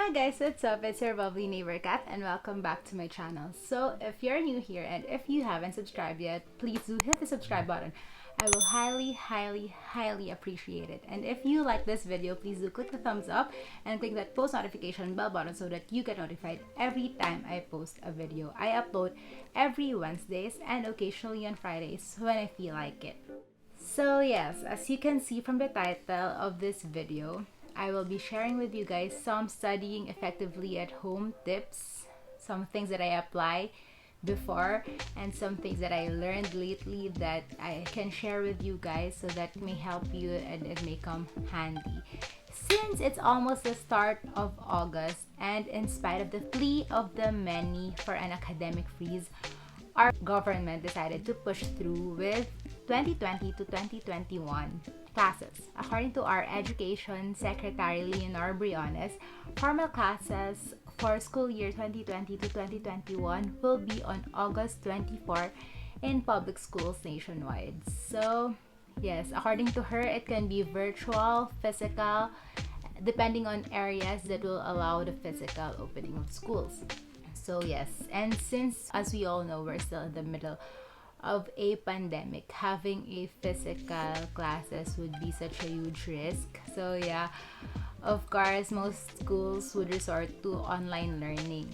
Hi guys, what's up? It's your lovely neighbor Cath and welcome back to my channel. So if you're new here and if you haven't subscribed yet, please do hit the subscribe button. I will highly appreciate it. And if you like this video, please do click the thumbs up and click that post notification bell button so that you get notified every time I post a video. I upload every Wednesdays and occasionally on Fridays when I feel like it. So yes, as you can see from the title of this video, I will be sharing with you guys some studying effectively at home tips, some things that I apply before, and some things that I learned lately that I can share with you guys so that may help you and it may come handy. Since it's almost the start of August, and in spite of the plea of the many for an academic freeze, our government decided to push through with 2020 to 2021 classes. According to our Education Secretary Leonor Briones, formal classes for school year 2020 to 2021 will be on August 24 in public schools nationwide. So, yes, according to her, it can be virtual, physical, depending on areas that will allow the physical opening of schools. So yes, and since as we all know, we're still in the middle of a pandemic, having a physical classes would be such a huge risk. So yeah, of course, most schools would resort to online learning.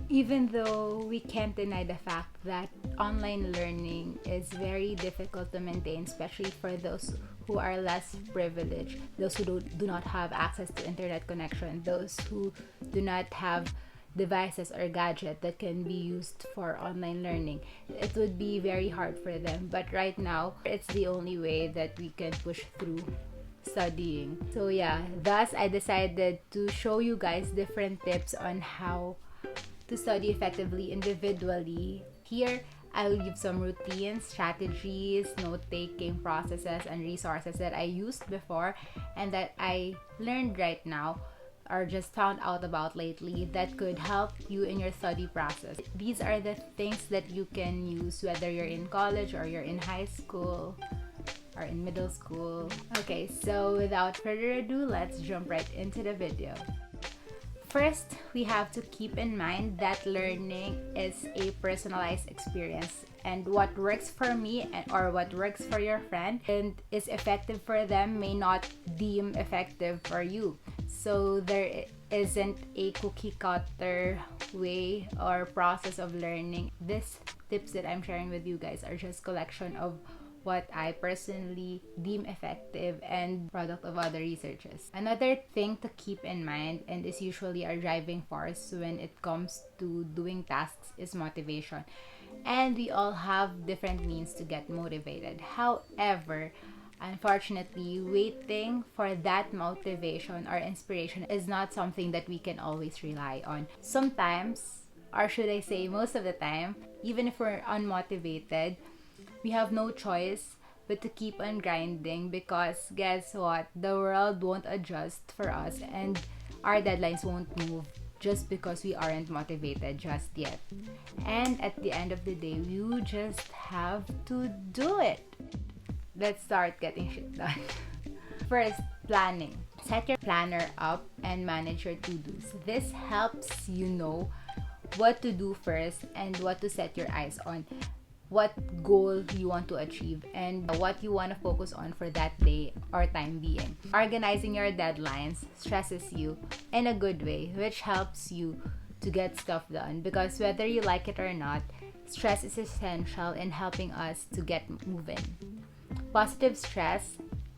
Even though we can't deny the fact that online learning is very difficult to maintain, especially for those who are less privileged, those who do not have access to internet connection, those who do not have devices or gadget that can be used for online learning. It would be very hard for them, but right now it's the only way that we can push through studying. So yeah, thus I decided to show you guys different tips on how to study effectively individually. Here I'll give some routines, strategies, note-taking processes, and resources that I used before and that I learned right now or just found out about lately that could help you in your study process. These are the things that you can use whether you're in college or you're in high school or in middle school. Okay, so without further ado, let's jump right into the video. First, we have to keep in mind that learning is a personalized experience, and what works for me or what works for your friend and is effective for them may not deem effective for you. So there isn't a cookie cutter way or process of learning. These tips that I'm sharing with you guys are just collection of what I personally deem effective and product of other researches. Another thing to keep in mind, and is usually our driving force when it comes to doing tasks, is motivation. And we all have different means to get motivated. However, unfortunately, waiting for that motivation or inspiration is not something that we can always rely on. Sometimes, or should I say most of the time, even if we're unmotivated, we have no choice but to keep on grinding, because guess what? The world won't adjust for us and our deadlines won't move just because we aren't motivated just yet. And at the end of the day, you just have to do it. Let's start getting shit done. First, planning. Set your planner up and manage your to-dos. This helps you know what to do first and what to set your eyes on, what goal you want to achieve, and what you want to focus on for that day or time being. Organizing your deadlines stresses you in a good way, which helps you to get stuff done, because whether you like it or not, stress is essential in helping us to get moving. Positive stress,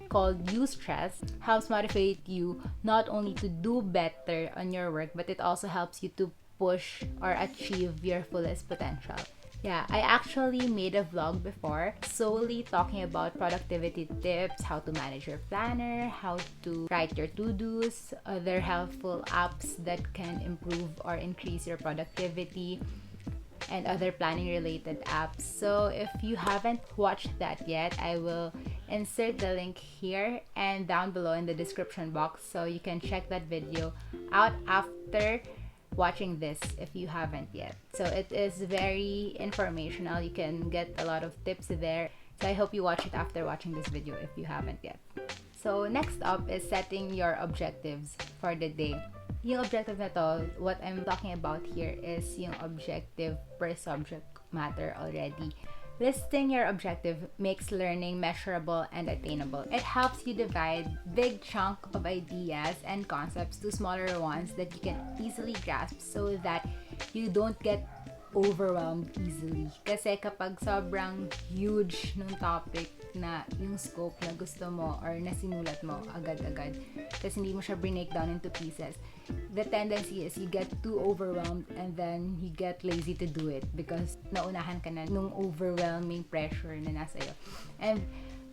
called eustress, helps motivate you not only to do better on your work, but it also helps you to push or achieve your fullest potential. Yeah, I actually made a vlog before solely talking about productivity tips, how to manage your planner, how to write your to-dos, other helpful apps that can improve or increase your productivity, and other planning related apps. So if you haven't watched that yet, I will insert the link here and down below in the description box so you can check that video out after watching this if you haven't yet. So it is very informational. You can get a lot of tips there. So I hope you watch it after watching this video if you haven't yet. So next up is setting your objectives for the day. Yung objective na to, what I'm talking about here is yung objective per subject matter already. Listing your objective makes learning measurable and attainable. It helps you divide big chunk of ideas and concepts to smaller ones that you can easily grasp so that you don't get overwhelmed easily. Kasi kapag sobrang huge nung topic na yung scope na gusto mo or nasinulat mo agad-agad, kasi hindi mo siya break down into pieces, the tendency is you get too overwhelmed and then you get lazy to do it because naunahan ka na nung overwhelming pressure na nasa iyo. And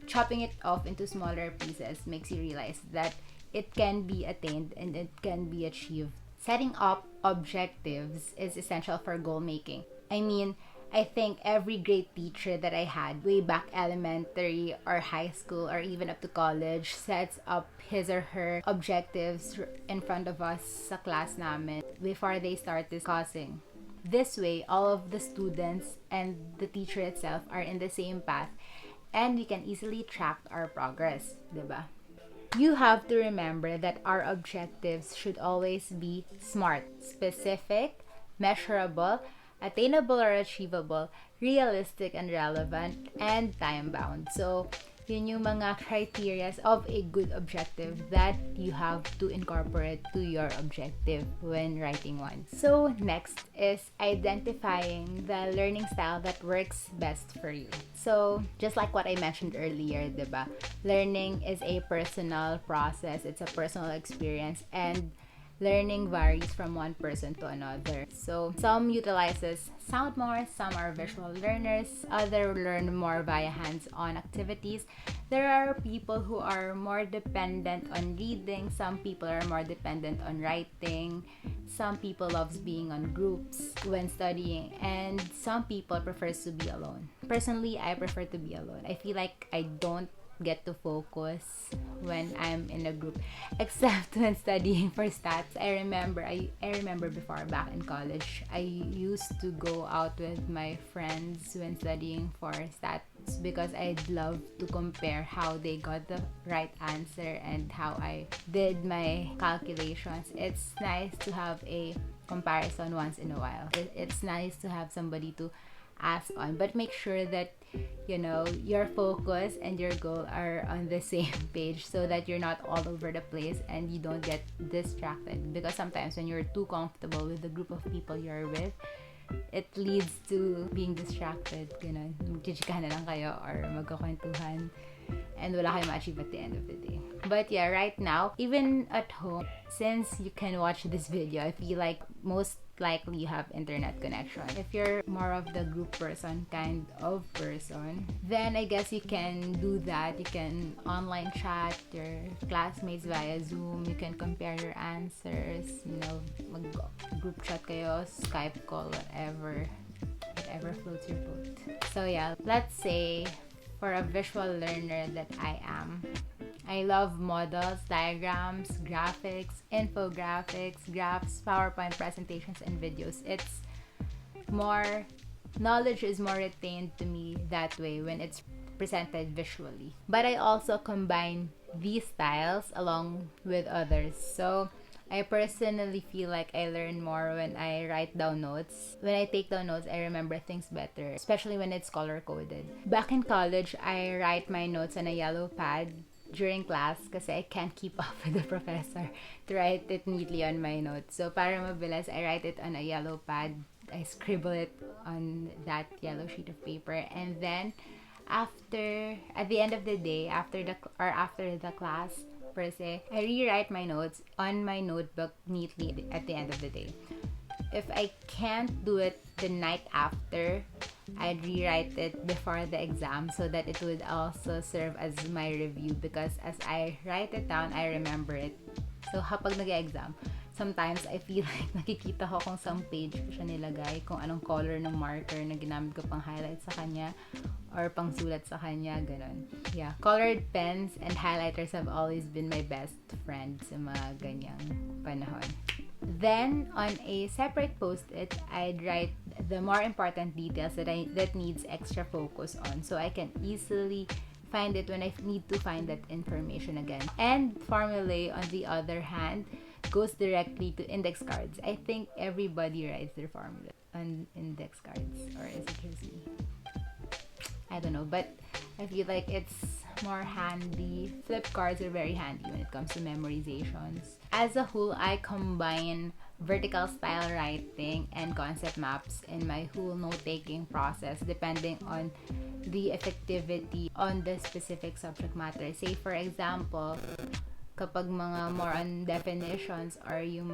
chopping it off into smaller pieces makes you realize that it can be attained and it can be achieved. Setting up objectives is essential for goal making. I mean, I think every great teacher that I had way back elementary or high school or even up to college sets up his or her objectives in front of us sa class namin before they start discussing. This way, all of the students and the teacher itself are in the same path and we can easily track our progress, diba? You have to remember that our objectives should always be SMART, specific, measurable, attainable or achievable, realistic and relevant, and time-bound. So, yun yung mga criteria of a good objective that you have to incorporate to your objective when writing one. So, next is identifying the learning style that works best for you. So, just like what I mentioned earlier, diba? Learning is a personal process, it's a personal experience, and learning varies from one person to another. So, some utilizes sound more, some are visual learners, others learn more via hands-on activities. There are people who are more dependent on reading, some people are more dependent on writing, some people loves being on groups when studying, and some people prefers to be alone. Personally, I prefer to be alone. I feel like I don't get to focus when I'm in a group, except when studying for stats. I remember before back in college, I used to go out with my friends when studying for stats because I'd love to compare how they got the right answer and how I did my calculations. It's nice to have a comparison once in a while. It's nice to have somebody to ask on, but make sure that you know your focus and your goal are on the same page so that you're not all over the place and you don't get distracted, because sometimes when you're too comfortable with the group of people you're with, it leads to being distracted. Ganun, magchichikahan na lang kayo or magkakwentuhan and wala kayo ma-achieve at the end of the day. But yeah, right now, even at home, since you can watch this video, I feel like most likely you have internet connection. If you're more of the group person kind of person, then I guess you can do that. You can online chat your classmates via Zoom. You can compare your answers, you know, mag-group chat kayo, Skype call, whatever floats your boat. So yeah, let's say for a visual learner that I am, I love models, diagrams, graphics, infographics, graphs, PowerPoint presentations, and videos. It's more, knowledge is more retained to me that way when it's presented visually. But I also combine these styles along with others. So I personally feel like I learn more when I write down notes. When I take down notes, I remember things better, especially when it's color-coded. Back in college, I write my notes on a yellow pad during class kasi I can't keep up with the professor to write it neatly on my notes. So para mabilis, I write it on a yellow pad. I scribble it on that yellow sheet of paper, and then at the end of the day, after the class per se, I rewrite my notes on my notebook neatly at the end of the day. If I can't do it the night after, I'd rewrite it before the exam so that it would also serve as my review, because as I write it down, I remember it. So kapag nag-exam, sometimes I feel like nakikita ko kung saan page ko siya nilagay, kung anong color ng marker na ginamit ko pang highlight sa kanya or pang sulat sa kanya, ganun. Yeah, colored pens and highlighters have always been my best friends sa mga ganyang panahon. Then, on a separate post-it, I'd write the more important details that needs extra focus on, so I can easily find it when I need to find that information again. And formulae, on the other hand, goes directly to index cards. I think everybody writes their formula on index cards, or is it just me? I don't know, but I feel like it's more handy. Flip cards are very handy when it comes to memorizations. As a whole, I combine vertical style writing and concept maps in my whole note-taking process depending on the effectivity on the specific subject matter. Say for example, kapag mga more on definitions or yung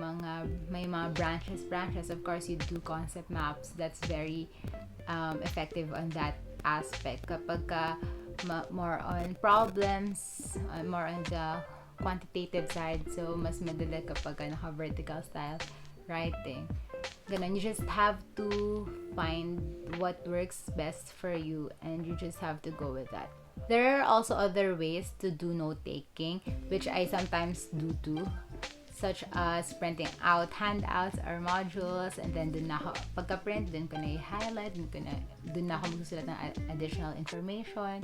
may mga branches, of course you do concept maps. That's very effective on that aspect. Kapag more on problems, more on the quantitative side, so mas madali kapag naka-vertical style writing. Ganun, you just have to find what works best for you and you just have to go with that. There are also other ways to do note-taking, which I sometimes do too, such as printing out handouts or modules, and then dun na ako, pagka-print, dun ko na i-highlight, dun na ako magsusulat ng additional information,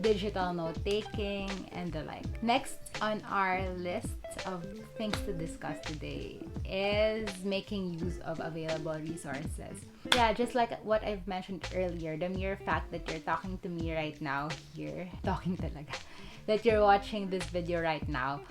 digital note-taking, and the like. Next on our list of things to discuss today is making use of available resources. Yeah, just like what I've mentioned earlier, the mere fact that you're talking to me right now here, talking talaga, that you're watching this video right now,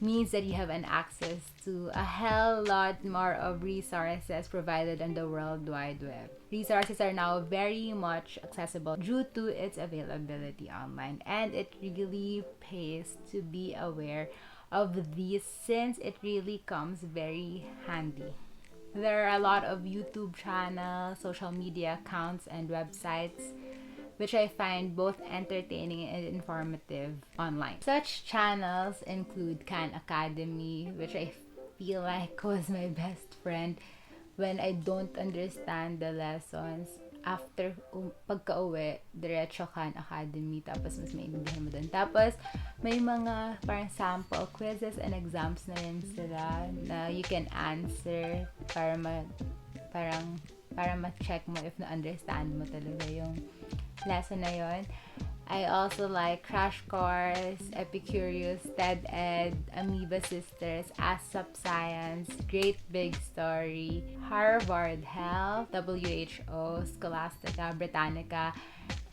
means that you have an access to a hell lot more of resources provided on the World Wide Web. Resources are now very much accessible due to its availability online, and it really pays to be aware of these since it really comes very handy. There are a lot of YouTube channels, social media accounts, and websites which I find both entertaining and informative online. Such channels include Khan Academy, which I feel like was my best friend when I don't understand the lessons. After pagka-uwi, diretso Khan Academy, tapos mas maintindihan mo dun. Tapos, may mga parang sample quizzes and exams na rin sila na you can answer para ma-check mo if na-understand mo talaga yung lesson na yon. I also like Crash Course, Epicurious, TED-Ed, Amoeba Sisters, ASAP Science, Great Big Story, Harvard Health, WHO, Scholastica, Britannica,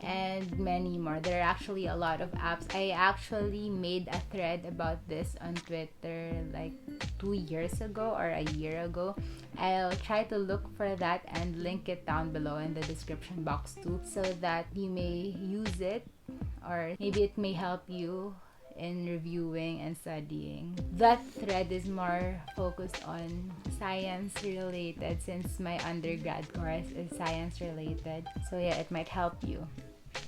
and many more. There are actually a lot of apps. I actually made a thread about this on Twitter like 2 years ago or a year ago. I'll try to look for that and link it down below in the description box too, so that you may use it or maybe it may help you in reviewing and studying. That thread is more focused on science related since my undergrad course is science related. So yeah, it might help you.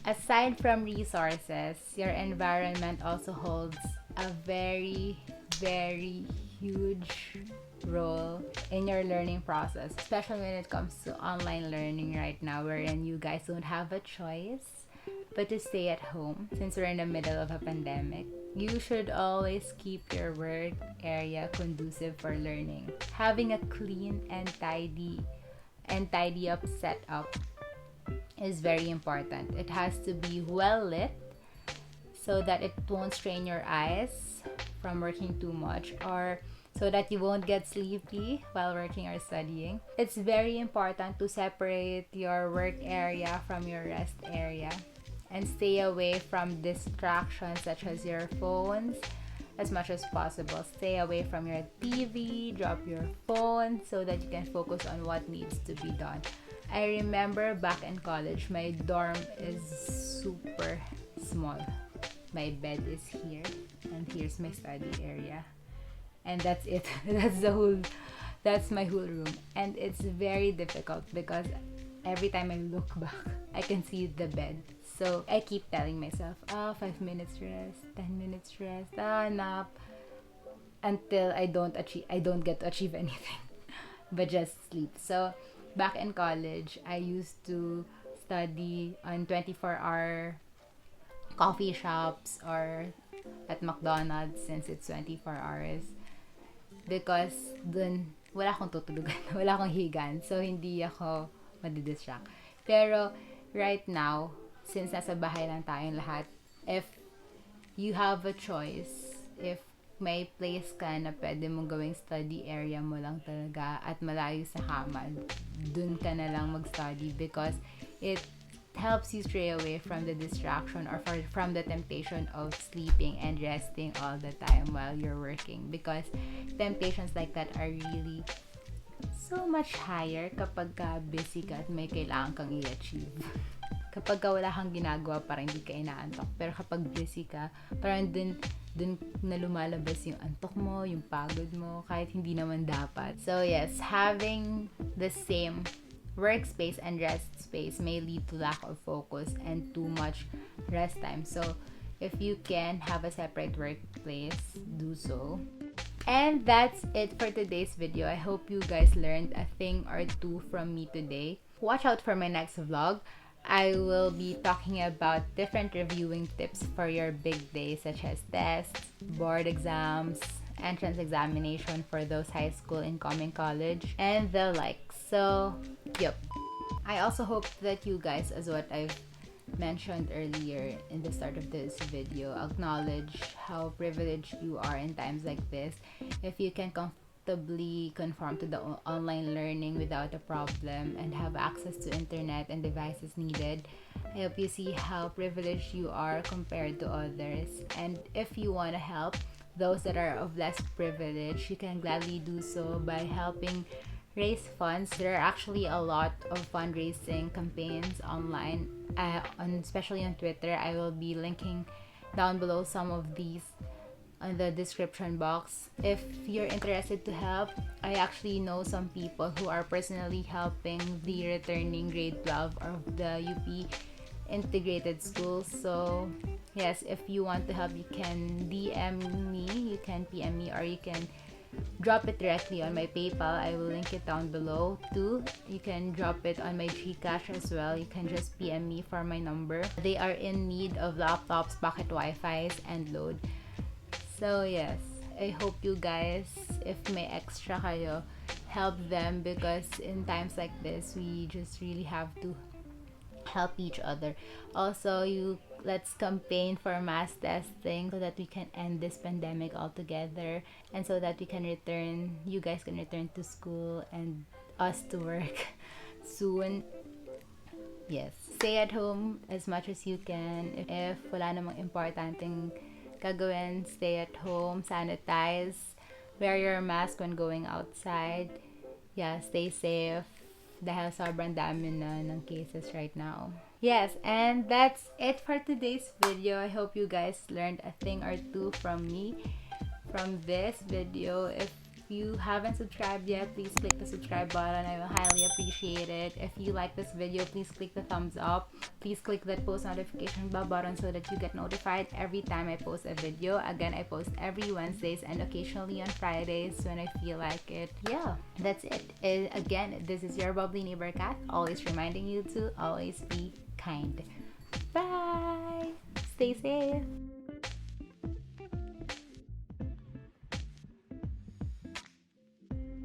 Aside from resources, your environment also holds a very, very huge role in your learning process, especially when it comes to online learning right now, wherein you guys don't have a choice but to stay at home since we're in the middle of a pandemic. You should always keep your work area conducive for learning. Having a clean and tidy up setup is very important. It has to be well lit so that it won't strain your eyes from working too much, or so that you won't get sleepy while working or studying. It's very important to separate your work area from your rest area and stay away from distractions such as your phones as much as possible. Stay away from your TV, drop your phone so that you can focus on what needs to be done. I remember back in college, my dorm is super small. My bed is here, and here's my study area. And that's it. That's my whole room. And it's very difficult because every time I look back, I can see the bed. So I keep telling myself, 5 minutes rest, 10 minutes rest, nap, until I don't get to achieve anything, but just sleep. So back in college, I used to study on 24-hour coffee shops or at McDonald's since it's 24 hours. Because dun, wala akong tutulugan, wala akong higan, so hindi ako madidistract. Pero right now, since nasa bahay lang tayong lahat, if you have a choice, if may place ka na pwede mong gawing study area mo lang talaga at malayo sa kama, dun ka na lang mag-study because it helps you stray away from the distraction or from the temptation of sleeping and resting all the time while you're working, because temptations like that are really so much higher kapag ka busy ka at may kailangan kang i-achieve. Kapag ka wala kang ginagawa, parang hindi ka inaantok. Pero kapag busy ka, parang dun na lumalabas yung antok mo, yung pagod mo, kahit hindi naman dapat. So yes, having the same workspace and rest space may lead to lack of focus and too much rest time. So if you can have a separate workplace, do so. And that's it for today's video. I hope you guys learned a thing or two from me today. Watch out for my next vlog. I will be talking about different reviewing tips for your big days, such as tests, board exams, entrance examination for those high school incoming college, and the like. So, yep. I also hope that you guys, as what I've mentioned earlier in the start of this video, acknowledge how privileged you are in times like this. If you can comfortably conform to the online learning without a problem and have access to internet and devices needed, I hope you see how privileged you are compared to others. And if you want to help those that are of less privilege, you can gladly do so by helping raise funds. There are actually a lot of fundraising campaigns online, especially on Twitter. I will be linking down below some of these on the description box. If you're interested to help, I actually know some people who are personally helping the returning grade 12 of the UP integrated schools. So yes, if you want to help, you can DM me, you can PM me, or you can drop it directly on my PayPal. I will link it down below too. You can drop it on my Gcash as well. You can just PM me for my number. They are in need of laptops, pocket Wi-Fi's, and load. So yes, I hope you guys, if may extra kayo, help them, because in times like this, we just really have to help each other. Also, let's campaign for mass testing so that we can end this pandemic altogether, and so that we can return, you guys can return to school and us to work soon. Yes, stay at home as much as you can. If wala namang importanteng gagawin, stay at home, sanitize, wear your mask when going outside. Yeah, stay safe dahil sobrang dami na ng cases right now. Yes, and that's it for today's video. I hope you guys learned a thing or two from me from this video. If you haven't subscribed yet, please click the subscribe button. I will highly appreciate it. If you like this video, please click the thumbs up. Please click that post notification bell button so that you get notified every time I post a video. Again, I post every Wednesdays and occasionally on Fridays when I feel like it. Yeah, that's it. Again, this is your bubbly neighbor Cath, always reminding you to always be kind. Bye! Stay safe!